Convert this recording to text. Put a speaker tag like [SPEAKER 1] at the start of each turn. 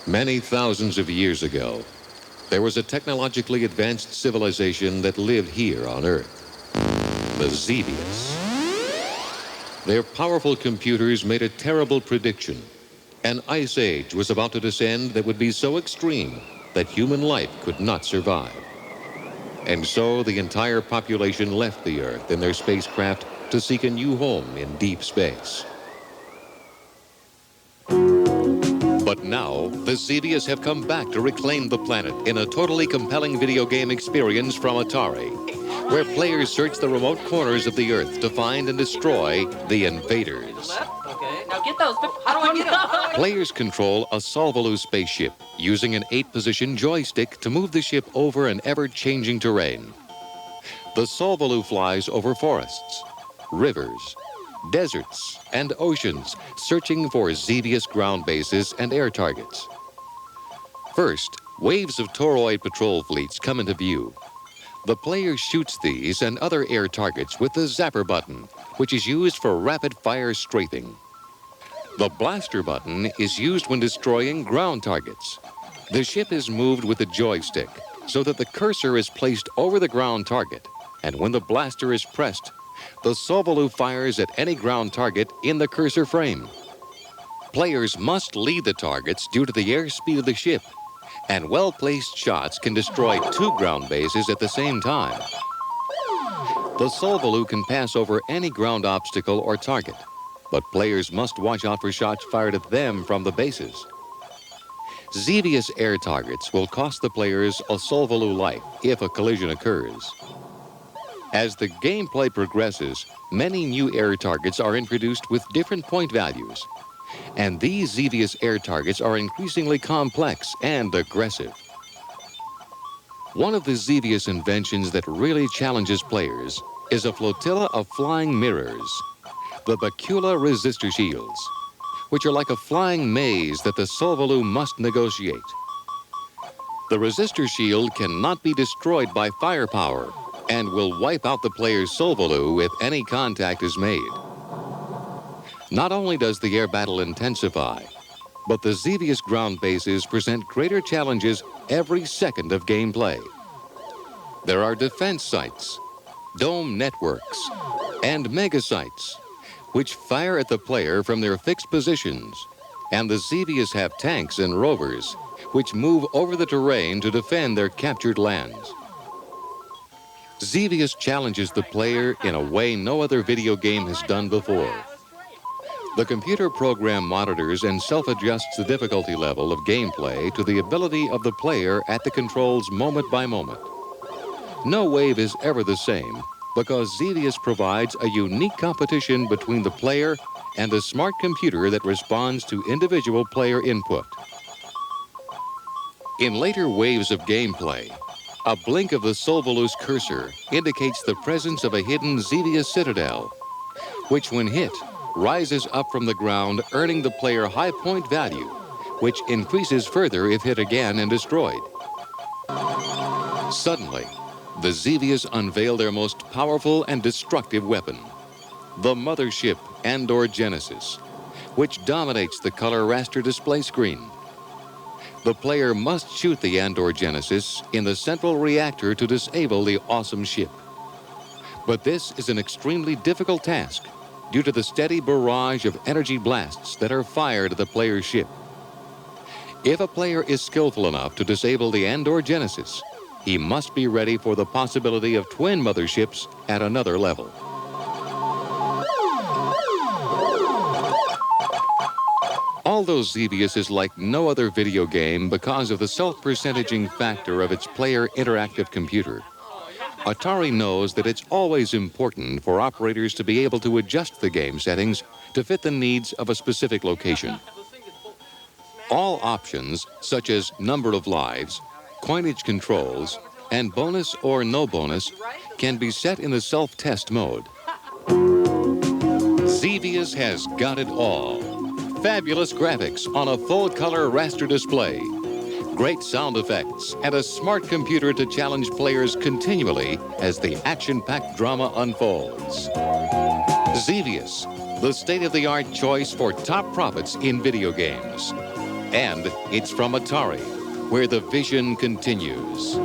[SPEAKER 1] Many thousands of years ago, there was a technologically advanced civilization that lived here on Earth, the XEVIOUS. Their powerful computers made a terrible prediction. An ice age was about to descend that would be so extreme that human life could not survive. And so the entire population left the Earth in their spacecraft to seek a new home in deep space. But now, the XEVIOUS have come back to reclaim the planet in a totally compelling video game experience from Atari, where players search the remote corners of the Earth to find and destroy the invaders.
[SPEAKER 2] Okay, now get those. How do I get them?
[SPEAKER 1] Players control a Solvalu spaceship using an 8-position joystick to move the ship over an ever-changing terrain. The Solvalu flies over forests, rivers, deserts, and oceans, searching for XEVIOUS ground bases and air targets. First, waves of toroid patrol fleets come into view. The player shoots these and other air targets with the zapper button, which is used for rapid-fire strafing. The blaster button is used when destroying ground targets. The ship is moved with the joystick so that the cursor is placed over the ground target, and when the blaster is pressed, the Solvalu fires at any ground target in the cursor frame. Players must lead the targets due to the airspeed of the ship, and well-placed shots can destroy 2 ground bases at the same time. The Solvalu can pass over any ground obstacle or target, but players must watch out for shots fired at them from the bases. XEVIOUS air targets will cost the players a Solvalu life if a collision occurs. As the gameplay progresses, many new air targets are introduced with different point values, and these XEVIOUS air targets are increasingly complex and aggressive. One of the XEVIOUS inventions that really challenges players is a flotilla of flying mirrors, the Bacula resistor shields, which are like a flying maze that the Solvalu must negotiate. The resistor shield cannot be destroyed by firepower and will wipe out the player's Solvalu if any contact is made. Not only does the air battle intensify, but the XEVIOUS ground bases present greater challenges every second of gameplay. There are defense sites, dome networks, and mega sites, which fire at the player from their fixed positions, and the XEVIOUS have tanks and rovers, which move over the terrain to defend their captured lands. XEVIOUS challenges the player in a way no other video game has done before. The computer program monitors and self-adjusts the difficulty level of gameplay to the ability of the player at the controls moment by moment. No wave is ever the same because XEVIOUS provides a unique competition between the player and the smart computer that responds to individual player input. In later waves of gameplay, a blink of the Solvalu's cursor indicates the presence of a hidden XEVIOUS citadel, which when hit, rises up from the ground, earning the player high point value, which increases further if hit again and destroyed. Suddenly, the XEVIOUS unveil their most powerful and destructive weapon, the mothership Andor Genesis, which dominates the color raster display screen. The player must shoot the Andor Genesis in the central reactor to disable the awesome ship. But this is an extremely difficult task due to the steady barrage of energy blasts that are fired at the player's ship. If a player is skillful enough to disable the Andor Genesis, he must be ready for the possibility of twin motherships at another level. Although XEVIOUS is like no other video game because of the self-percentaging factor of its player interactive computer, Atari knows that it's always important for operators to be able to adjust the game settings to fit the needs of a specific location. All options, such as number of lives, coinage controls, and bonus or no bonus, can be set in the self-test mode. XEVIOUS has got it all. Fabulous graphics on a full-color raster display, great sound effects, and a smart computer to challenge players continually as the action-packed drama unfolds. XEVIOUS, the state-of-the-art choice for top profits in video games. And it's from Atari, where the vision continues.